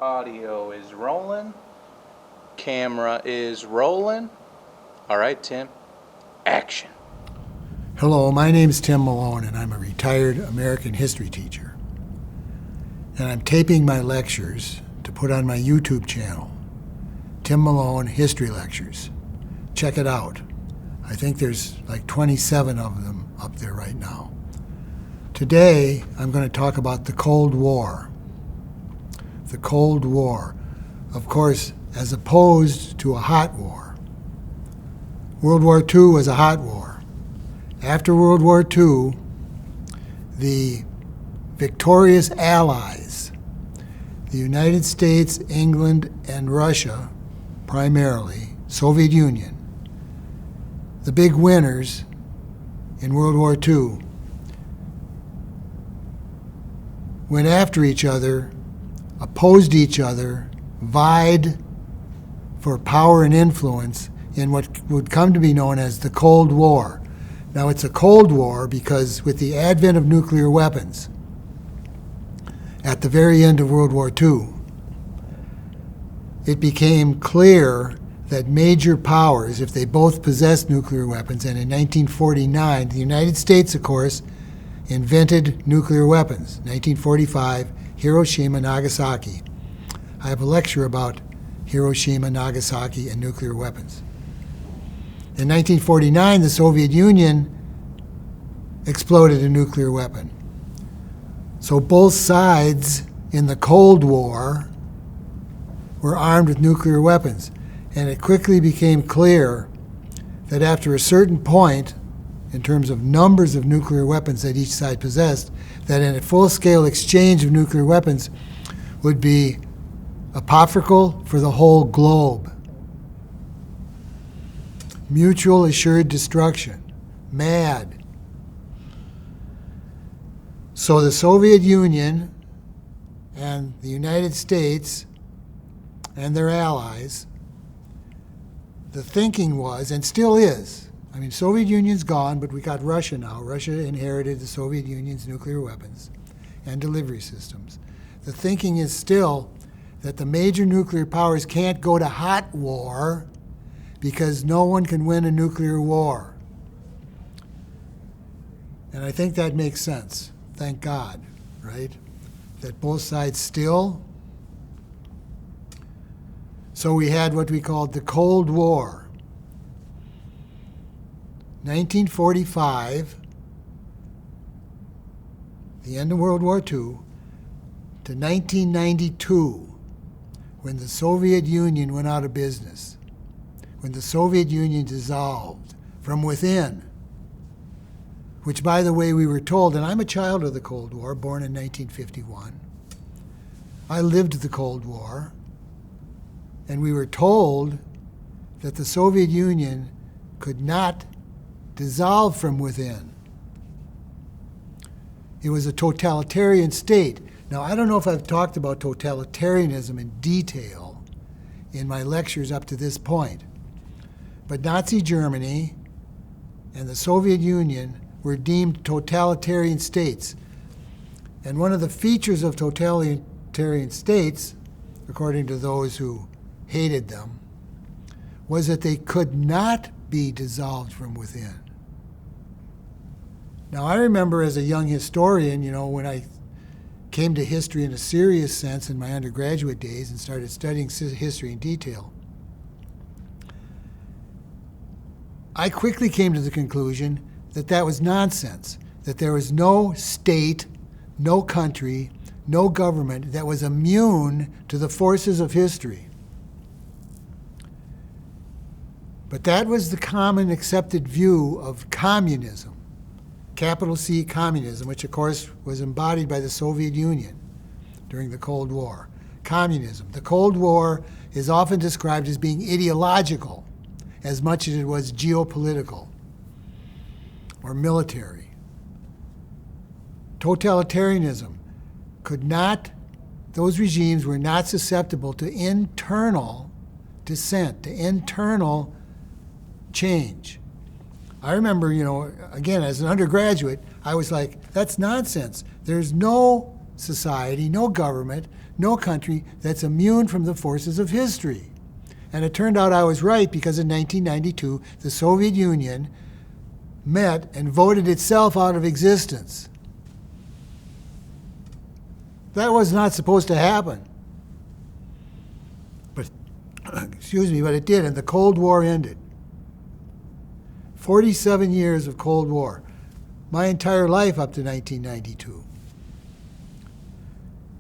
Audio is rolling. Camera is rolling. All right, Tim. Action. Hello, my name is Tim Malone, and I'm a retired American history teacher. And I'm taping my lectures to put on my YouTube channel, Tim Malone History Lectures. Check it out. I think there's like 27 of them up there right now. Today, I'm going to talk about the Cold War. The Cold War, of course, as opposed to a hot war. World War II was a hot war. After World War II, the victorious Allies, the United States, England, and Russia, primarily, Soviet Union, the big winners in World War II, went after each other, opposed each other, vied for power and influence in what would come to be known as the Cold War. Now, it's a Cold War because with the advent of nuclear weapons at the very end of World War II, it became clear that major powers, if they both possessed nuclear weapons, and in 1949, the United States, of course, invented nuclear weapons. 1945, Hiroshima, Nagasaki. I have a lecture about Hiroshima, Nagasaki, and nuclear weapons. In 1949, the Soviet Union exploded a nuclear weapon. So both sides in the Cold War were armed with nuclear weapons. And it quickly became clear that after a certain point, in terms of numbers of nuclear weapons that each side possessed, that in a full-scale exchange of nuclear weapons would be apocryphal for the whole globe. Mutual assured destruction. Mad. So the Soviet Union and the United States and their allies, the thinking was, and still is, I mean, Soviet Union's gone, but we got Russia now. Russia inherited the Soviet Union's nuclear weapons and delivery systems. The thinking is still that the major nuclear powers can't go to hot war because no one can win a nuclear war. And I think that makes sense. Thank God, right? That both sides still. So we had what we called the Cold War. 1945, the end of World War II, to 1992, when the Soviet Union went out of business, when the Soviet Union dissolved from within, which, by the way, we were told, and I'm a child of the Cold War, born in 1951. I lived the Cold War, and we were told that the Soviet Union could not dissolve from within. It was a totalitarian state. Now, I don't know if I've talked about totalitarianism in detail in my lectures up to this point, but Nazi Germany and the Soviet Union were deemed totalitarian states. And one of the features of totalitarian states, according to those who hated them, was that they could not be dissolved from within. Now, I remember as a young historian, when I came to history in a serious sense in my undergraduate days and started studying history in detail, I quickly came to the conclusion that that was nonsense, that there was no state, no country, no government that was immune to the forces of history. But that was the common accepted view of communism, capital C communism, which of course was embodied by the Soviet Union during the Cold War. Communism. The Cold War is often described as being ideological as much as it was geopolitical or military. Totalitarianism those regimes were not susceptible to internal dissent, to internal change. I remember, again, as an undergraduate, I was like, that's nonsense. There's no society, no government, no country that's immune from the forces of history. And it turned out I was right, because in 1992, the Soviet Union met and voted itself out of existence. That was not supposed to happen. But, excuse me, but it did, and the Cold War ended. 47 years of Cold War. My entire life up to 1992.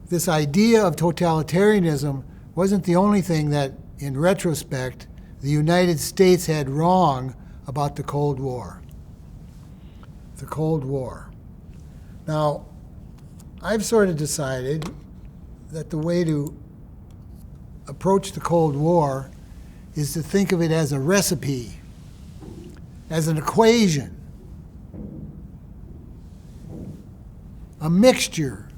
This idea of totalitarianism wasn't the only thing that, in retrospect, the United States had wrong about the Cold War. The Cold War. Now, I've sort of decided that the way to approach the Cold War is to think of it as a recipe, as an equation, a mixture.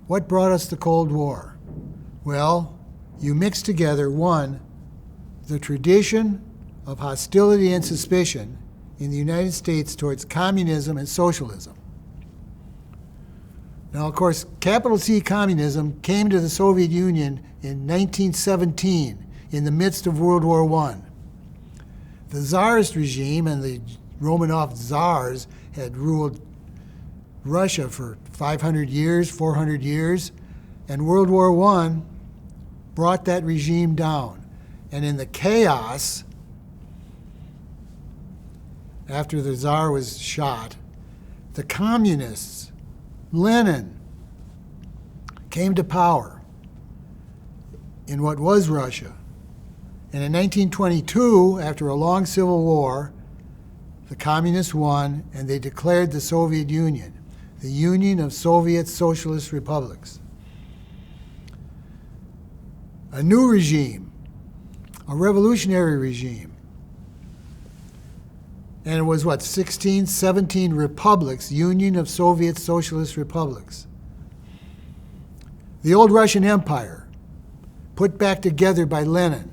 What brought us the Cold War? Well, you mix together, one, the tradition of hostility and suspicion in the United States towards communism and socialism. Now, of course, capital C communism came to the Soviet Union in 1917 in the midst of World War I. The Tsarist regime and the Romanov Tsars had ruled Russia for 500 years, 400 years, and World War I brought that regime down. And in the chaos, after the Tsar was shot, the communists, Lenin, came to power in what was Russia. And in 1922, after a long civil war, the communists won, and they declared the Soviet Union, the Union of Soviet Socialist Republics. A new regime, a revolutionary regime. And it was, 16, 17 republics, Union of Soviet Socialist Republics. The old Russian Empire, put back together by Lenin.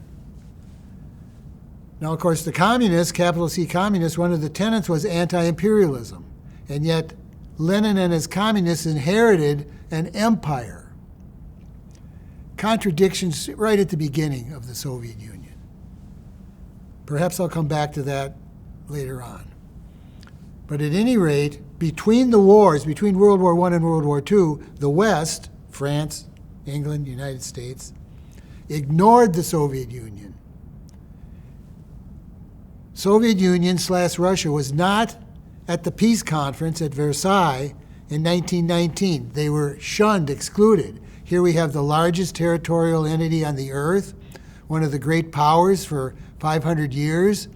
Now, of course, the communists, capital C communists, one of the tenets was anti-imperialism. And yet, Lenin and his communists inherited an empire. Contradictions right at the beginning of the Soviet Union. Perhaps I'll come back to that later on. But at any rate, between the wars, between World War I and World War II, the West, France, England, United States, ignored the Soviet Union. Soviet Union / Russia was not at the peace conference at Versailles in 1919. They were shunned, excluded. Here we have the largest territorial entity on the earth, one of the great powers for 500 years.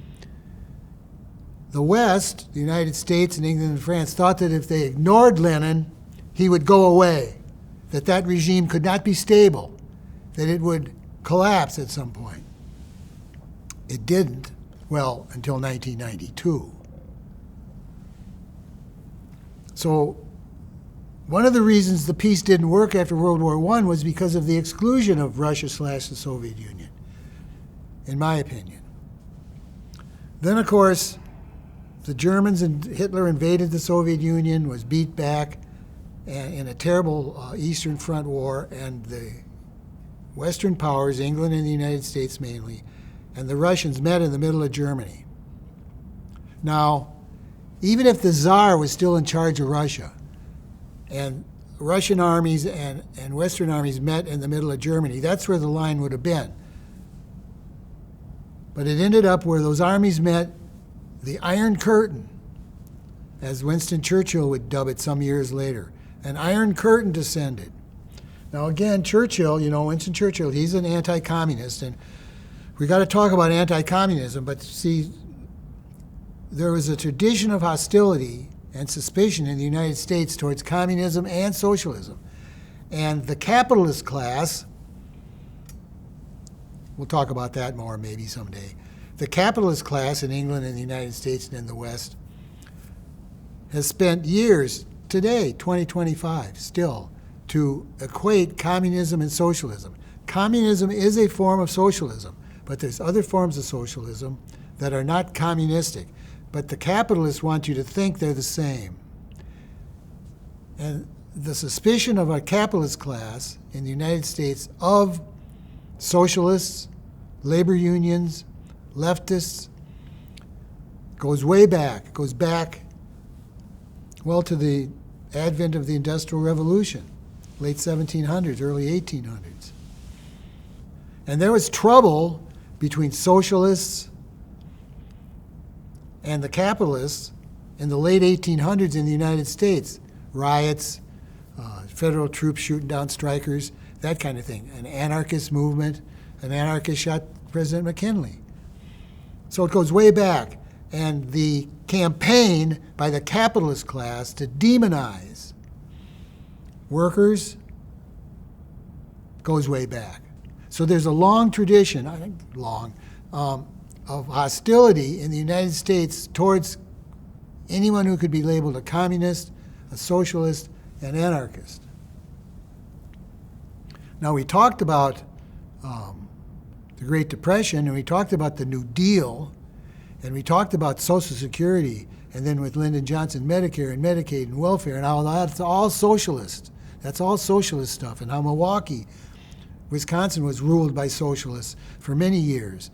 The West, the United States and England and France, thought that if they ignored Lenin, he would go away, that regime could not be stable, that it would collapse at some point. It didn't, well, until 1992. So one of the reasons the peace didn't work after World War I was because of the exclusion of Russia / the Soviet Union, in my opinion. Then, of course, the Germans and Hitler invaded the Soviet Union, was beat back in a terrible Eastern Front war, and the Western powers, England and the United States mainly, and the Russians met in the middle of Germany. Now, even if the Tsar was still in charge of Russia, and Russian armies and Western armies met in the middle of Germany, that's where the line would have been. But it ended up where those armies met, the Iron Curtain, as Winston Churchill would dub it some years later. An Iron Curtain descended. Now again, Churchill, Winston Churchill, he's an anti-communist, and we got to talk about anti-communism, but see, there was a tradition of hostility and suspicion in the United States towards communism and socialism. And the capitalist class, we'll talk about that more maybe someday, the capitalist class in England and the United States and in the West has spent years, today, 2025, still, to equate communism and socialism. Communism is a form of socialism, but there's other forms of socialism that are not communistic. But the capitalists want you to think they're the same. And the suspicion of a capitalist class in the United States of socialists, labor unions, leftists, goes way back. It goes back, well, to the advent of the Industrial Revolution, late 1700s, early 1800s. And there was trouble between socialists and the capitalists in the late 1800s in the United States. Riots, federal troops shooting down strikers, that kind of thing. An anarchist movement. An anarchist shot President McKinley. So it goes way back. And the campaign by the capitalist class to demonize workers goes way back. So there's a long tradition, I think long, of hostility in the United States towards anyone who could be labeled a communist, a socialist, an anarchist. Now, we talked about the Great Depression, and we talked about the New Deal, and we talked about Social Security, and then with Lyndon Johnson, Medicare and Medicaid and welfare, and how that's all socialist. That's all socialist stuff, and how Milwaukee, Wisconsin was ruled by socialists for many years.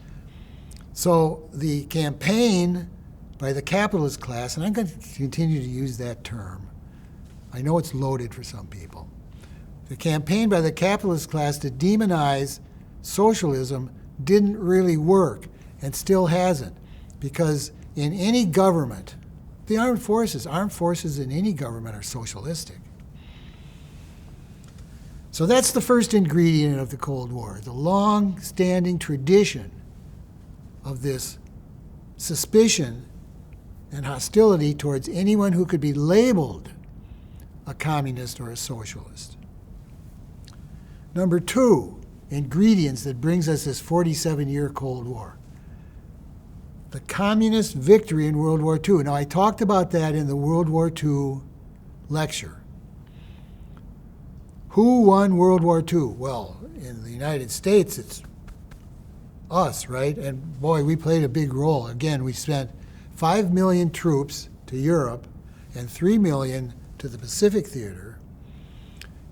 So the campaign by the capitalist class, and I'm going to continue to use that term. I know it's loaded for some people. The campaign by the capitalist class to demonize socialism didn't really work and still hasn't, because in any government, the armed forces in any government are socialistic. So that's the first ingredient of the Cold War, the long-standing tradition of this suspicion and hostility towards anyone who could be labeled a communist or a socialist. Number two, ingredients that brings us this 47-year Cold War. The communist victory in World War II. Now, I talked about that in the World War II lecture. Who won World War II? Well, in the United States, it's us, right? And boy, we played a big role. Again, we sent 5 million troops to Europe and 3 million to the Pacific Theater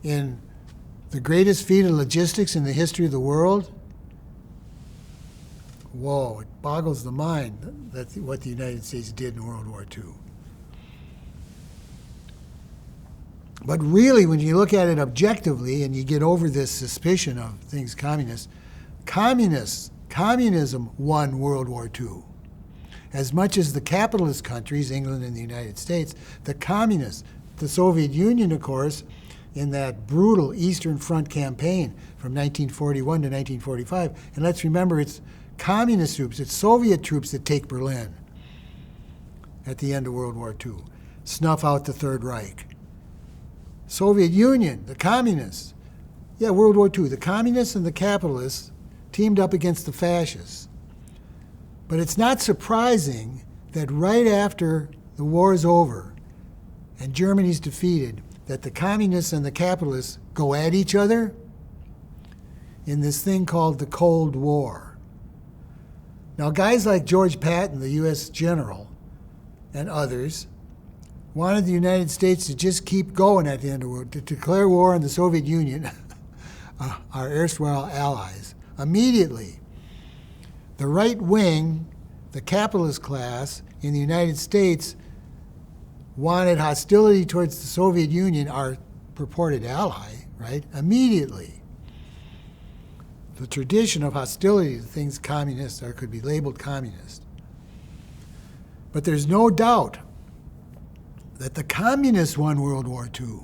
in the greatest feat of logistics in the history of the world. Whoa, it boggles the mind that what the United States did in World War II. But really, when you look at it objectively and you get over this suspicion of things communism won World War II. As much as the capitalist countries, England and the United States, the communists, the Soviet Union, of course, in that brutal Eastern Front campaign from 1941 to 1945. And let's remember, it's communist troops, it's Soviet troops that take Berlin at the end of World War II, snuff out the Third Reich. Soviet Union, the communists, World War II, the communists and the capitalists teamed up against the fascists. But it's not surprising that right after the war is over and Germany's defeated, that the communists and the capitalists go at each other in this thing called the Cold War. Now, guys like George Patton, the U.S. general, and others wanted the United States to just keep going at the end of the war, to declare war on the Soviet Union, our erstwhile allies, immediately. The right wing, the capitalist class in the United States, wanted hostility towards the Soviet Union, our purported ally, right, immediately. The tradition of hostility to things communist or could be labeled communist. But there's no doubt that the communists won World War II,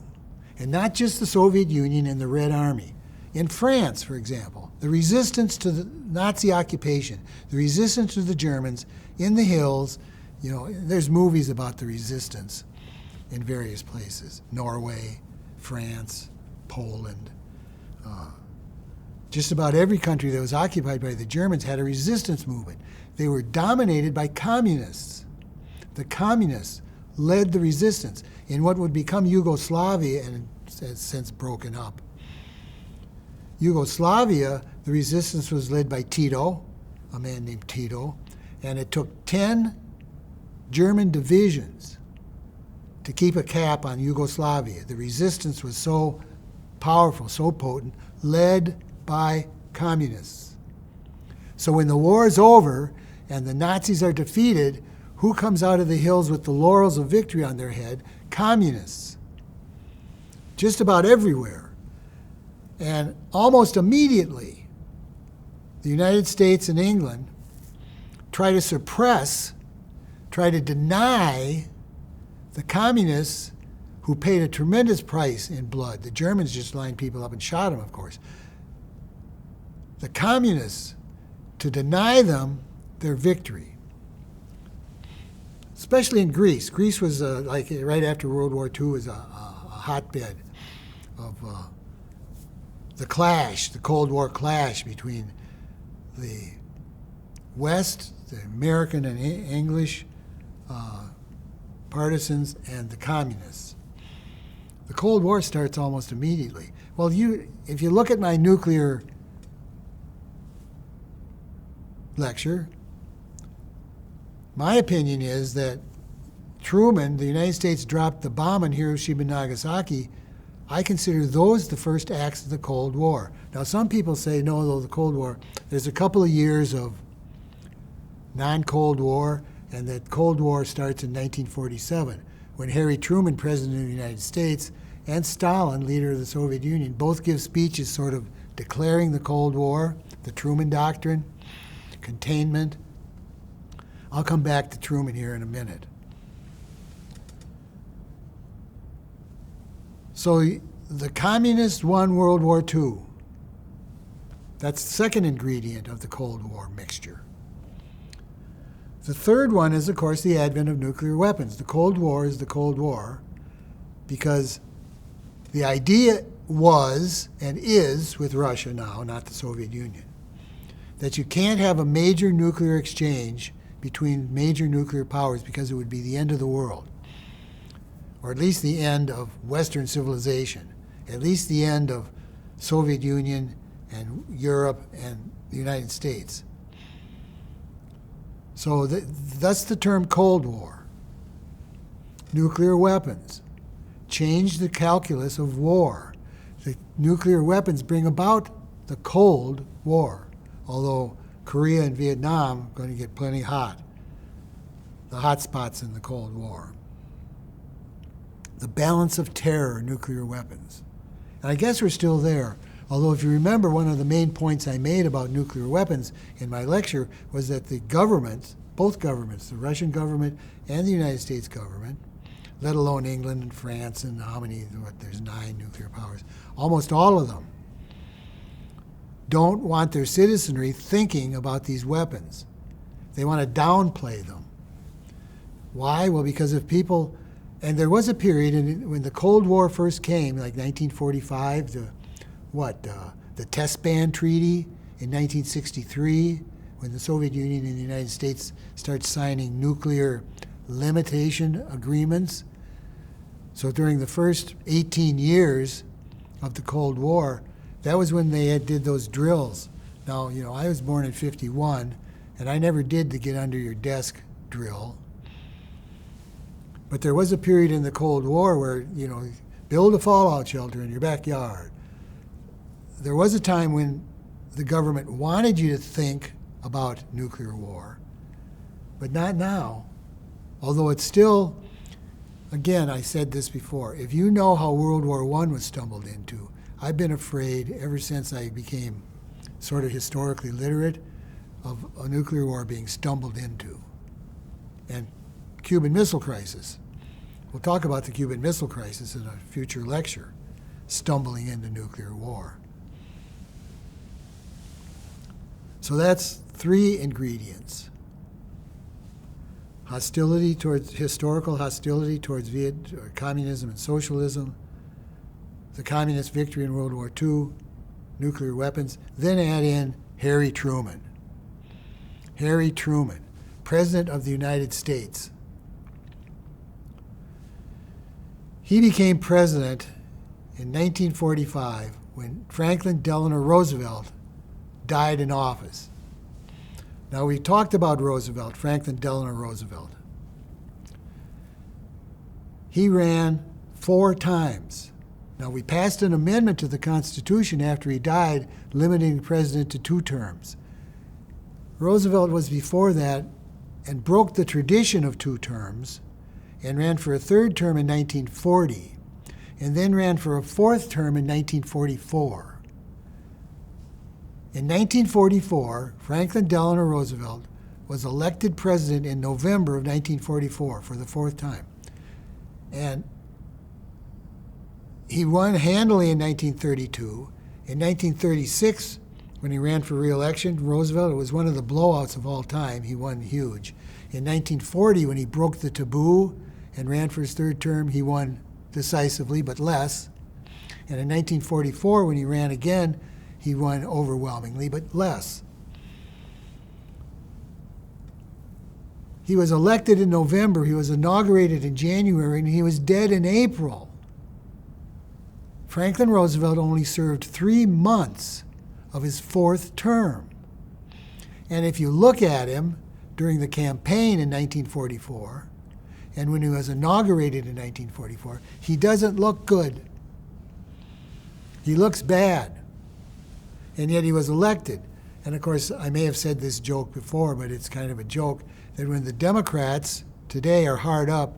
and not just the Soviet Union and the Red Army. In France, for example, the resistance to the Nazi occupation, the resistance to the Germans in the hills, there's movies about the resistance in various places. Norway, France, Poland. Just about every country that was occupied by the Germans had a resistance movement. They were dominated by communists. The communists led the resistance in what would become Yugoslavia and has since broken up. Yugoslavia, the resistance was led by Tito, a man named Tito, and it took 10 German divisions to keep a cap on Yugoslavia. The resistance was so powerful, so potent, led by communists. So when the war is over and the Nazis are defeated, who comes out of the hills with the laurels of victory on their head? Communists. Just about everywhere. And almost immediately, the United States and England try to suppress, try to deny the communists who paid a tremendous price in blood. The Germans just lined people up and shot them, of course. The communists, to deny them their victory. Especially in Greece. Greece was, like right after World War II, was a hotbed of the clash, the Cold War clash between the West, the American and English partisans, and the communists. The Cold War starts almost immediately. Well, if you look at my nuclear lecture, my opinion is that Truman, the United States dropped the bomb on Hiroshima and Nagasaki. I consider those the first acts of the Cold War. Now, some people say, no, though the Cold War, there's a couple of years of non-Cold War, and that Cold War starts in 1947, when Harry Truman, President of the United States, and Stalin, leader of the Soviet Union, both give speeches sort of declaring the Cold War, the Truman Doctrine, containment. I'll come back to Truman here in a minute. So the communists won World War II. That's the second ingredient of the Cold War mixture. The third one is, of course, the advent of nuclear weapons. The Cold War is the Cold War because the idea was and is with Russia now, not the Soviet Union, that you can't have a major nuclear exchange between major nuclear powers because it would be the end of the world, or at least the end of Western civilization, at least the end of Soviet Union and Europe and the United States. So that's the term Cold War. Nuclear weapons change the calculus of war. The nuclear weapons bring about the Cold War, although Korea and Vietnam are going to get plenty hot, the hot spots in the Cold War. The balance of terror, nuclear weapons. And I guess we're still there. Although if you remember, one of the main points I made about nuclear weapons in my lecture was that the governments, both governments, the Russian government and the United States government, let alone England and France and there's 9 nuclear powers, almost all of them don't want their citizenry thinking about these weapons. They want to downplay them. Why? Well, because if people, and there was a period when the Cold War first came, like 1945, the Test Ban Treaty in 1963, when the Soviet Union and the United States start signing nuclear limitation agreements. So during the first 18 years of the Cold War, that was when they did those drills. Now, I was born in 51, and I never did the get under your desk drill. But there was a period in the Cold War where, build a fallout shelter in your backyard. There was a time when the government wanted you to think about nuclear war, but not now. Although it's still, again, I said this before, if you know how World War I was stumbled into, I've been afraid ever since I became sort of historically literate of a nuclear war being stumbled into. And Cuban Missile Crisis. We'll talk about the Cuban Missile Crisis in a future lecture, stumbling into nuclear war. So that's 3 ingredients. Historical hostility towards communism and socialism, the communist victory in World War II, nuclear weapons, then add in Harry Truman. Harry Truman, President of the United States. He became president in 1945 when Franklin Delano Roosevelt died in office. Now, we talked about Roosevelt, Franklin Delano Roosevelt. he ran 4 times. Now, we passed an amendment to the Constitution after he died, limiting the president to 2 terms. Roosevelt was before that and broke the tradition of 2 terms and ran for a 3rd term in 1940, and then ran for a 4th term in 1944. In 1944, Franklin Delano Roosevelt was elected president in November of 1944 for the 4th time. And he won handily in 1932. In 1936, when he ran for re-election, Roosevelt, it was one of the blowouts of all time. He won huge. In 1940, when he broke the taboo and ran for his 3rd term, he won decisively, but less. And in 1944, when he ran again, he won overwhelmingly, but less. He was elected in November, he was inaugurated in January, and he was dead in April. Franklin Roosevelt only served 3 months of his 4th term. And if you look at him during the campaign in 1944, and when he was inaugurated in 1944, he doesn't look good. He looks bad. And yet he was elected. And of course, I may have said this joke before, but it's kind of a joke, that when the Democrats today are hard up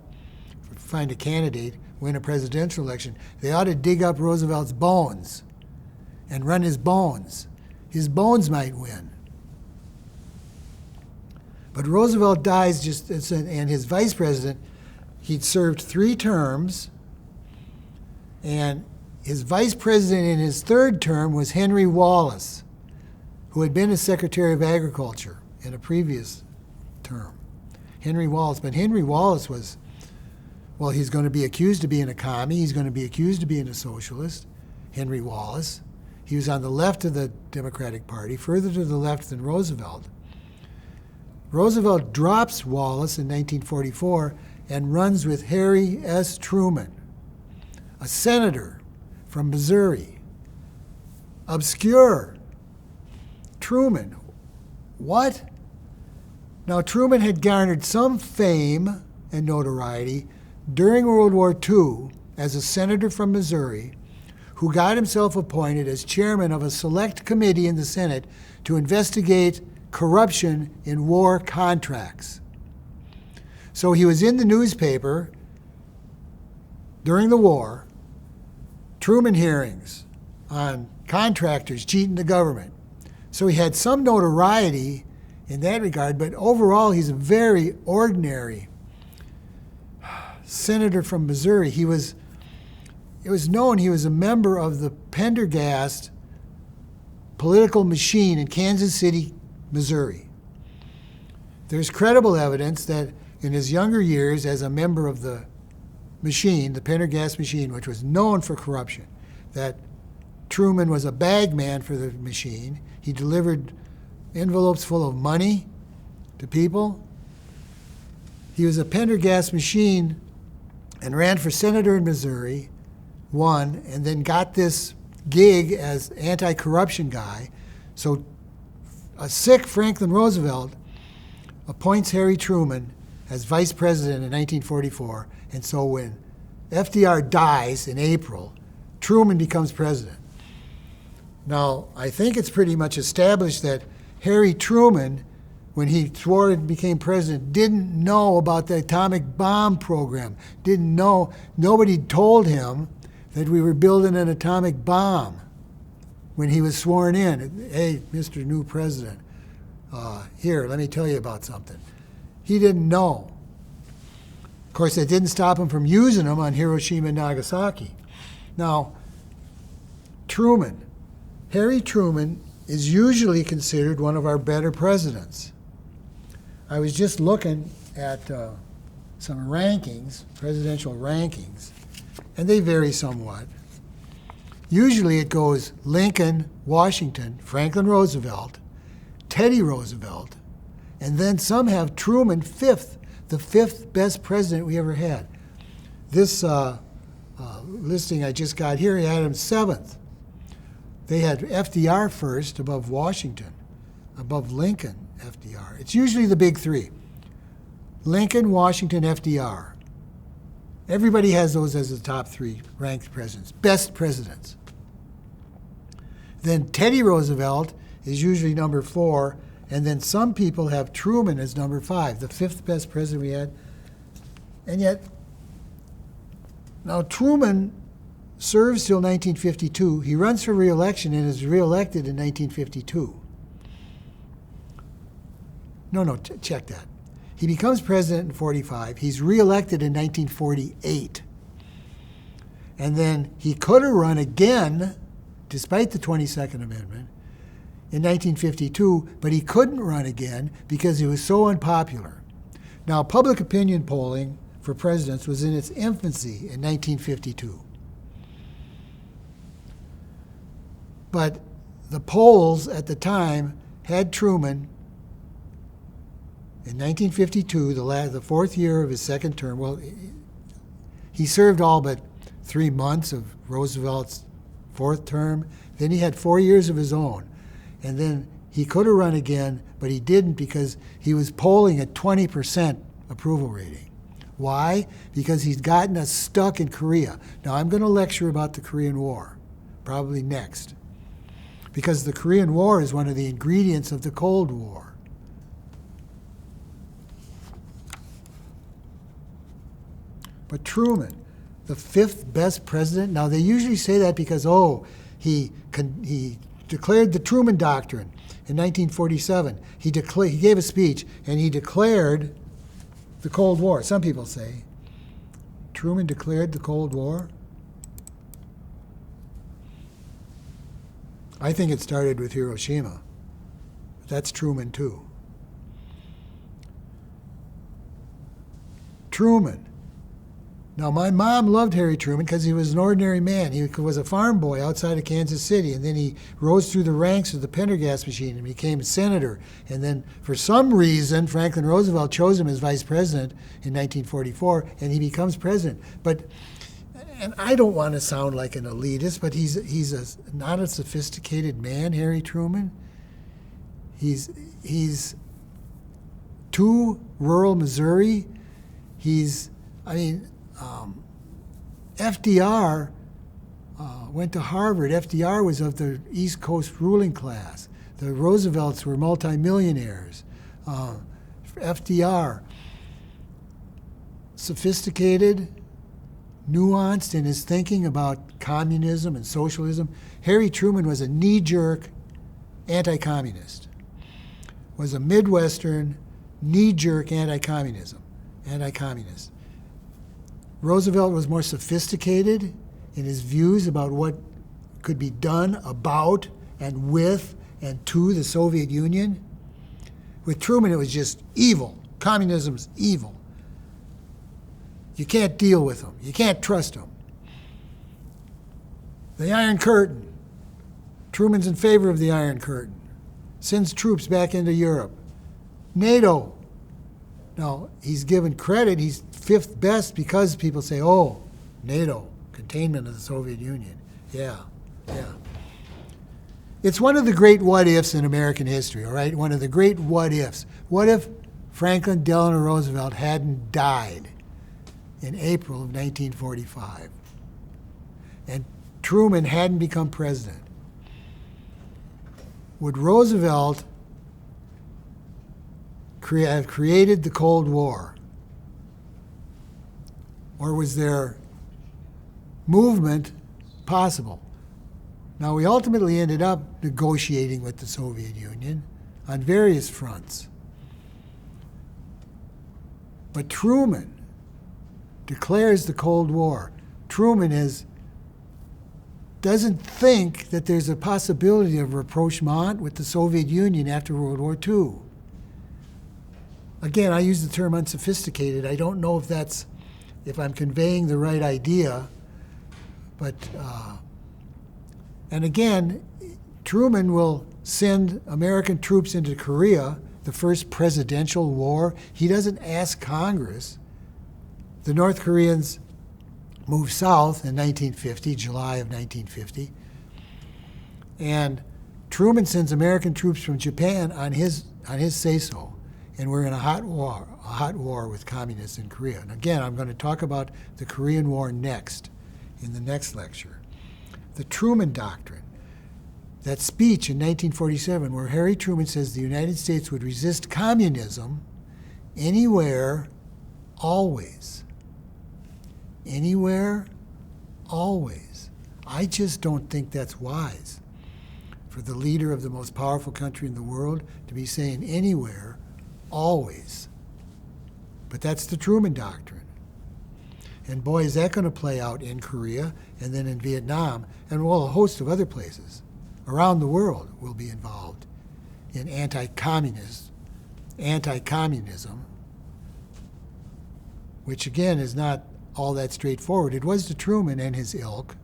to find a candidate, win a presidential election, they ought to dig up Roosevelt's bones and run his bones. His bones might win. But Roosevelt dies and his vice president, he'd served 3 terms, and his vice president in his 3rd term was Henry Wallace, who had been a Secretary of Agriculture in a previous term. Henry Wallace. But Henry Wallace was, well, he's going to be accused of being a commie. He's going to be accused of being a socialist, Henry Wallace. He was on the left of the Democratic Party, further to the left than Roosevelt. Roosevelt drops Wallace in 1944 and runs with Harry S. Truman, a senator from Missouri. Obscure. Truman. What? Now, Truman had garnered some fame and notoriety during World War II as a senator from Missouri who got himself appointed as chairman of a select committee in the Senate to investigate corruption in war contracts. So he was in the newspaper during the war, Truman hearings on contractors cheating the government. So he had some notoriety in that regard, but overall he's a very ordinary senator from Missouri. It was known he was a member of the Pendergast political machine in Kansas City, Missouri. There's credible evidence that in his younger years as a member of the machine, the Pendergast machine, which was known for corruption, that Truman was a bag man for the machine. He delivered envelopes full of money to people. He was a Pendergast machine and ran for senator in Missouri, won, and then got this gig as anti-corruption guy. So a sick Franklin Roosevelt appoints Harry Truman as vice president in 1944, and so when FDR dies in April, Truman becomes president. Now, I think it's pretty much established that Harry Truman, when he swore and became president, didn't know about the atomic bomb program, didn't know, nobody told him that we were building an atomic bomb when he was sworn in. Hey, Mr. New President, here, let me tell you about something. He didn't know. Of course, that didn't stop him from using them on Hiroshima and Nagasaki. Now, Truman, Harry Truman is usually considered one of our better presidents. I was just looking at some rankings, presidential rankings, and they vary somewhat. Usually it goes Lincoln, Washington, Franklin Roosevelt, Teddy Roosevelt, and then some have Truman fifth, the 5th best president we ever had. This listing I just got here, he had him 7th. They had FDR first above Washington, above Lincoln, FDR. It's usually the big 3. Lincoln, Washington, FDR. Everybody has those as the top three ranked presidents, best presidents. Then Teddy Roosevelt is usually number 4, and then some people have Truman as number 5, the 5th best president we had. And yet, now Truman serves till 1952. He runs for re-election and is re-elected in 1952. Check that. He becomes president in 45. He's re-elected in 1948. And then he could have run again, despite the 22nd Amendment, in 1952, but he couldn't run again because he was so unpopular. Now, public opinion polling for presidents was in its infancy in 1952. But the polls at the time had Truman in 1952, the 4th year of his second term. Well, he served all but 3 months of Roosevelt's 4th term. Then he had 4 years of his own. And then he could have run again, but he didn't because he was polling at 20% approval rating. Why? Because he's gotten us stuck in Korea. Now, I'm going to lecture about the Korean War, probably next, because the Korean War is one of the ingredients of the Cold War. But Truman, the 5th best president, now they usually say that because, he declared the Truman Doctrine in 1947. He gave a speech, and he declared the Cold War. Some people say, Truman declared the Cold War? I think it started with Hiroshima. That's Truman, too. Truman. Now, my mom loved Harry Truman because he was an ordinary man. He was a farm boy outside of Kansas City, and then he rose through the ranks of the Pendergast machine and became a senator. And then, for some reason, Franklin Roosevelt chose him as vice president in 1944, and he becomes president. And I don't want to sound like an elitist, but he's not a sophisticated man, Harry Truman. He's to rural Missouri. FDR went to Harvard. FDR was of the East Coast ruling class. The Roosevelts were multimillionaires. FDR, sophisticated, nuanced in his thinking about communism and socialism. Harry Truman was a knee-jerk anti-communist, was a Midwestern knee-jerk anti-communist. Roosevelt was more sophisticated in his views about what could be done about and with and to the Soviet Union. With Truman, it was just evil. Communism's evil. You can't deal with them. You can't trust them. The Iron Curtain. Truman's in favor of the Iron Curtain. Sends troops back into Europe. NATO. Now, he's given credit. He's 5th best because people say, NATO, containment of the Soviet Union. Yeah. It's one of the great what-ifs in American history, all right? One of the great what-ifs. What if Franklin Delano Roosevelt hadn't died in April of 1945 and Truman hadn't become president? Would Roosevelt have created the Cold War? Or was their movement possible? Now, we ultimately ended up negotiating with the Soviet Union on various fronts. But Truman declares the Cold War. Truman doesn't think that there's a possibility of rapprochement with the Soviet Union after World War II. Again, I use the term unsophisticated. I don't know if I'm conveying the right idea, but, and again, Truman will send American troops into Korea, the first presidential war. He doesn't ask Congress. The North Koreans moved south in 1950, July of 1950, and Truman sends American troops from Japan on his say-so. and we're in a hot war with communists in Korea. And again, I'm going to talk about the Korean War next, in the next lecture. The Truman Doctrine, that speech in 1947 where Harry Truman says the United States would resist communism anywhere, always. Anywhere, always. I just don't think that's wise for the leader of the most powerful country in the world to be saying anywhere, always. But that's the Truman Doctrine. And boy, is that going to play out in Korea and then in Vietnam and well, a host of other places around the world will be involved in anti-communism, which again is not all that straightforward. It was to Truman and his ilk.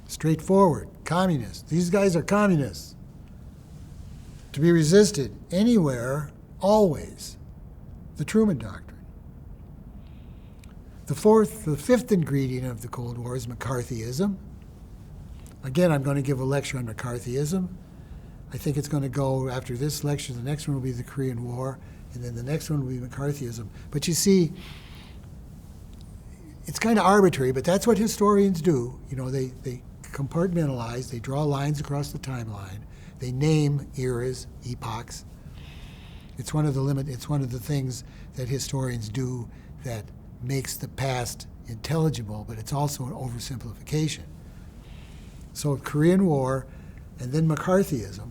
Straightforward, communists. These guys are communists. To be resisted anywhere, always. The Truman Doctrine. The fifth ingredient of the Cold War is McCarthyism. Again, I'm going to give a lecture on McCarthyism. I think it's going to go after this lecture. The next one will be the Korean War, and then the next one will be McCarthyism. But you see, it's kind of arbitrary, but that's what historians do. You know, they compartmentalize, they draw lines across the timeline, they name eras, epochs. It's one of the things that historians do that makes the past intelligible, but it's also an oversimplification. So Korean War and then McCarthyism.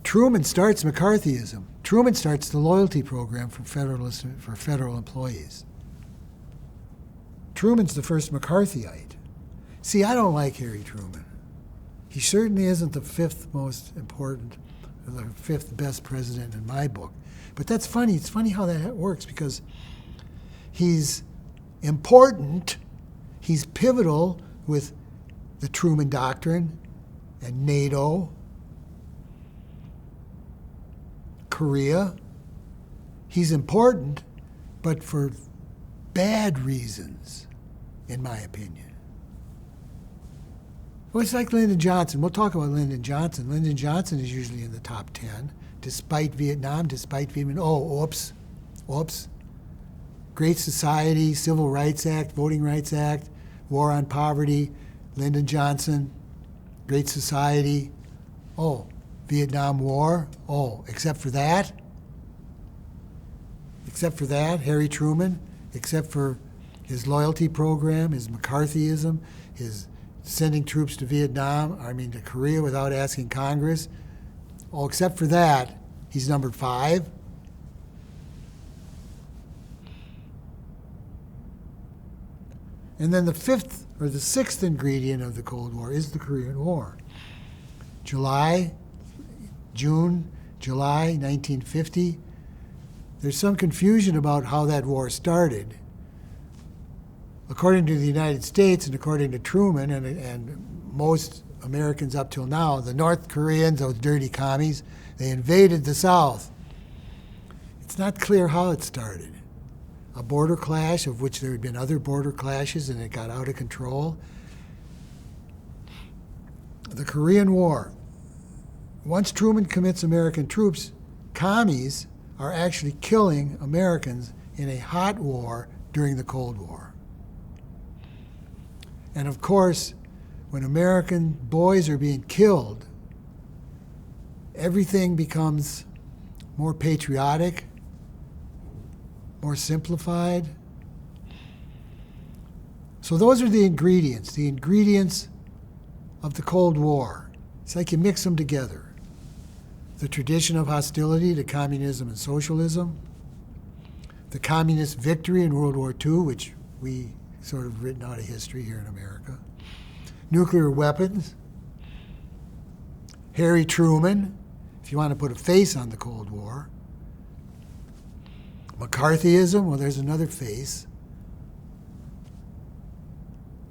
Truman starts McCarthyism. Truman starts the loyalty program for federal employees. Truman's the first McCarthyite. See, I don't like Harry Truman. He certainly isn't the fifth most important, or the fifth best president in my book. But that's funny. It's funny how that works because he's important, he's pivotal with the Truman Doctrine and NATO, Korea. He's important, but for bad reasons, in my opinion. Well, it's like Lyndon Johnson. We'll talk about Lyndon Johnson. Lyndon Johnson is usually in the top 10, despite Vietnam, oops. Great Society, Civil Rights Act, Voting Rights Act, War on Poverty, Lyndon Johnson, Great Society, Vietnam War, except for that, Harry Truman, except for his loyalty program, his McCarthyism, his sending troops to to Korea without asking Congress. Except for that, he's number 5. And then the sixth ingredient of the Cold War is the Korean War. July 1950. There's some confusion about how that war started. According to the United States and according to Truman and most Americans up till now, the North Koreans, those dirty commies, they invaded the South. It's not clear how it started. A border clash, of which there had been other border clashes, and it got out of control. The Korean War. Once Truman commits American troops, commies are actually killing Americans in a hot war during the Cold War. And of course, when American boys are being killed, everything becomes more patriotic, more simplified. So those are the ingredients of the Cold War. It's like you mix them together. The tradition of hostility to communism and socialism, the communist victory in World War II, which we sort of written out of history here in America, nuclear weapons, Harry Truman, if you want to put a face on the Cold War, McCarthyism, well, there's another face,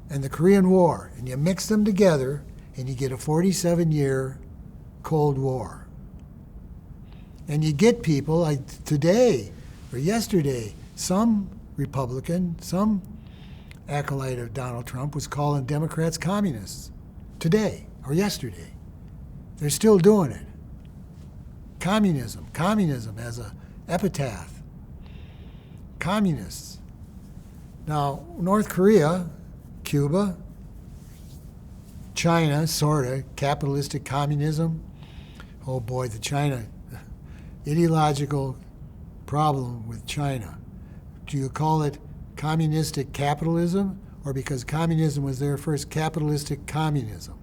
and the Korean War, and you mix them together, and you get a 47-year Cold War. And you get people like today or yesterday, some Republican, some acolyte of Donald Trump was calling Democrats communists. Today or yesterday. They're still doing it. communism as a epitaph. Communists. Now, North Korea, Cuba, China, sort of, capitalistic communism. Oh boy, the China, ideological problem with China. Do you call it communistic capitalism, or because communism was their first capitalistic communism?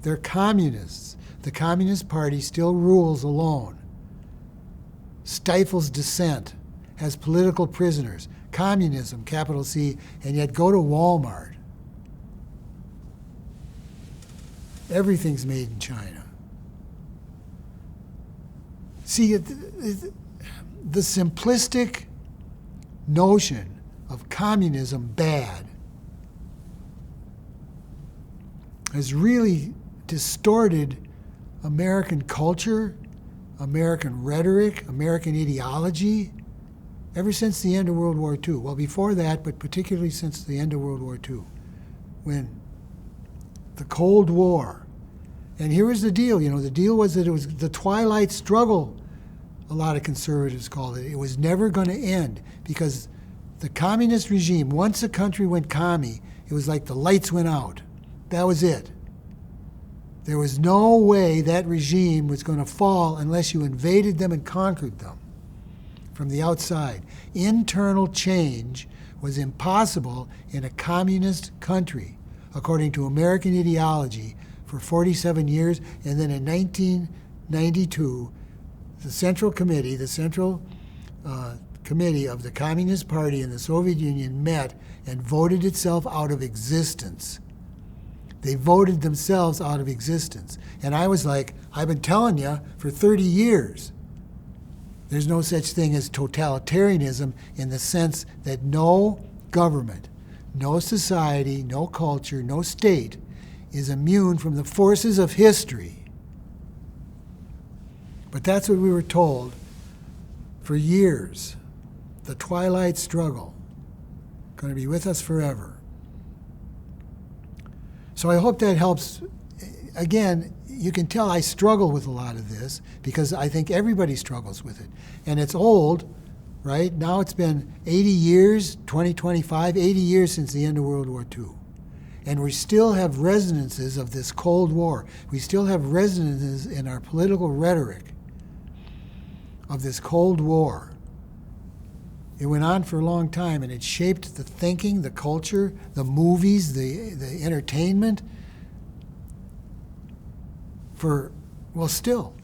They're communists. The Communist Party still rules alone, stifles dissent, has political prisoners. Communism, capital C, and yet go to Walmart. Everything's made in China. See, the simplistic notion of communism bad has really distorted American culture, American rhetoric, American ideology ever since the end of World War II. Well, before that, but particularly since the end of World War II, when the Cold War, and here was the deal, the deal was that it was the twilight struggle, a lot of conservatives called it. It was never going to end because the communist regime, once a country went commie, it was like the lights went out. That was it. There was no way that regime was going to fall unless you invaded them and conquered them from the outside. Internal change was impossible in a communist country, according to American ideology, for 47 years. And then in 1992, the Central Committee of the Communist Party in the Soviet Union met and voted itself out of existence. They voted themselves out of existence. And I was like, I've been telling you for 30 years. There's no such thing as totalitarianism in the sense that no government, no society, no culture, no state is immune from the forces of history. But that's what we were told for years. The twilight struggle, going to be with us forever. So I hope that helps. Again, you can tell I struggle with a lot of this because I think everybody struggles with it. And it's old, right? Now it's been 80 years, 2025, 80 years since the end of World War II. And we still have resonances of this Cold War. We still have resonances in our political rhetoric of this Cold War. It went on for a long time, and it shaped the thinking, the culture, the movies, the entertainment for, well, still.